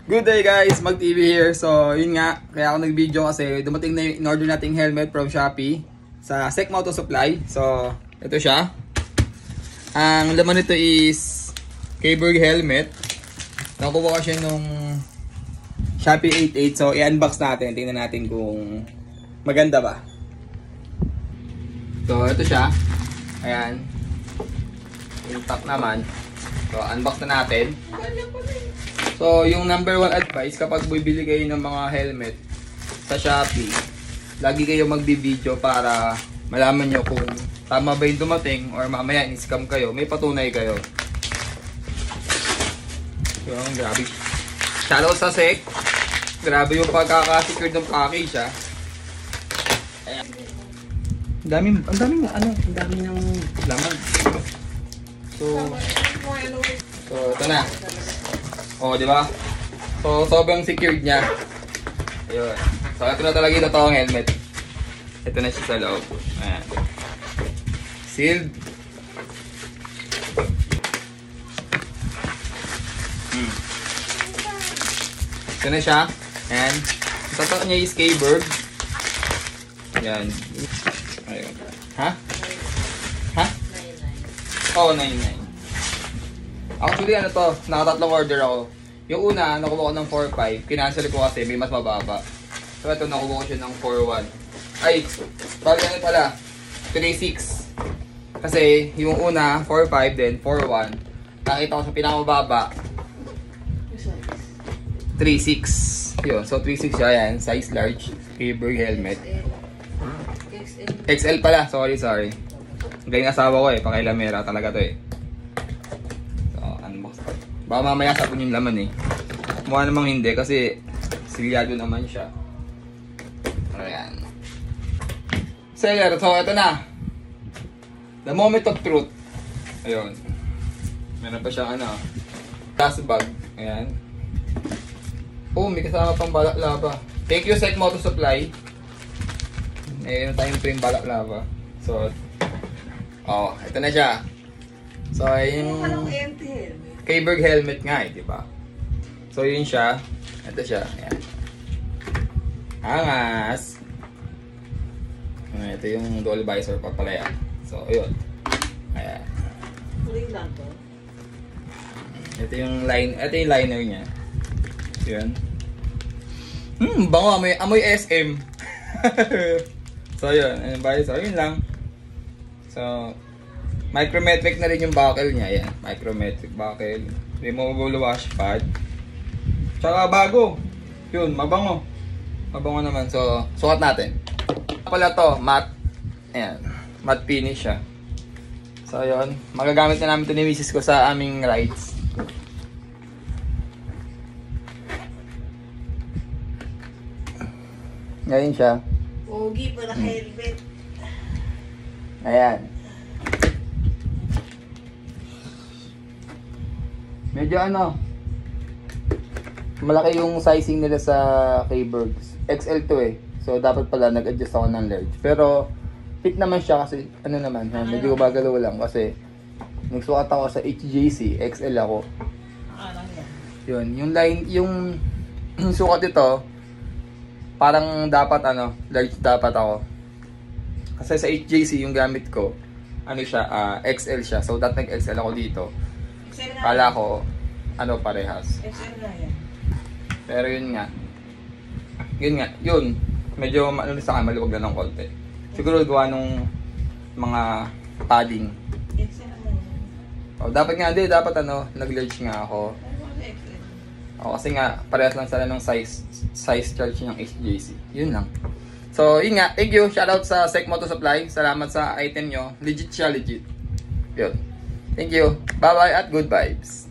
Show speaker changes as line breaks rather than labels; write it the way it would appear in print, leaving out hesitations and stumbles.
Good day guys, Mag-TV here. So yun nga, kaya ako nag-video kasi dumating na yung in-order nating helmet from Shopee sa Sec Moto Supply. So ito siya. Ang laman nito is K-Berg helmet. Nakuha ko siya nung Shopee 88. So i-unbox natin, tingnan natin kung maganda ba. So ito siya. Ayan. Yung top naman. So unbox na natin. So, yung number 1 advice kapag bibili kayo ng mga helmet sa Shopee, lagi kayo magbi-video para malaman nyo kung tama ba yung dumating or mamaya in-scam kayo, may patunay kayo. Yung grabe. Shoutout sa Sec. Grabe yung pagkaka-secure ng package, ha. Ayan. Ang daming ng laman. So, ito na. Oh, di ba? So, sobrang secured niya. Ayun. So, ito na talaga yung totoong helmet. Ito na siya sa loob. Ayan. Sealed. Ito na siya. Ayan. Ito niya is K-Berg. Ayan. Ayun. Ha? Ha? Oo, 99. Actually, ano to, nakatatlong order ako. Yung una, nakuha ko ng 4.5. Kinancel ko kasi may mas mababa. So, ito, nakuha ko siya ng 4.1. Ay, bagay ano pala, 3.6. Kasi, yung una, 4.5 din, 4.1. Nakita ko sa pinakamababa, 3.6. Yun, so 3.6 siya, yan, size large, K-Berg helmet. XL pala, sorry. Galing asawa ko pakailamera talaga to baka mamaya sabon yung laman mukha namang hindi kasi silyado naman siya. Ayan. Seller, so ito na. The moment of truth. Ayun. Meron pa siyang gas bag. Ayan. Oh, may kasama pang balaklava. Thank you Sec Moto Supply. Mayroon tayong tuwing balaklava. So, ito na siya. So, yung K-Berg helmet nga di ba? So yun siya. Ito siya. Ayan. Angas. Ito yung dual visor pa pala yan. So yun. Ayan. Ito yung liner niya. Yun. Bango. Amoy SM. So yun. Yung visor. Yun lang. So micrometric na rin yung buckle niya. Ayan, micrometric buckle. Removable wash pad. Tsaka bago. Yun, mabango. Mabango naman. So, sukat natin. Pala to, matte. Ayan, matte finish siya. So, yun. Magagamit na namin ito ni misis ko sa aming rides. Ngayon siya.
Pogi para helmet.
Ayan. Medyo malaki yung sizing nila sa K-Berg. XL to So, dapat pala nag-adjust ako ng large. Pero, fit naman siya kasi, medyo bagalo lang kasi nagsukat ako sa HJC, XL ako. Yun, yung line, yung sukat ito, parang dapat large dapat ako. Kasi sa HJC, yung gamit ko, XL siya. So, dapat nag-XL ako dito. Kala ko, parehas. Pero yun nga. Medyo sa akin, maluwag na ng konti. Siguro gawa nung mga padding. Dapat nag-large nga ako. Kasi nga, parehas lang sila ng size chart ng HJC. Yun lang. So, yun nga. Thank you. Shoutout sa Sec Moto Supply. Salamat sa item nyo. Legit siya, legit. Yun. Thank you. Bye-bye at good vibes.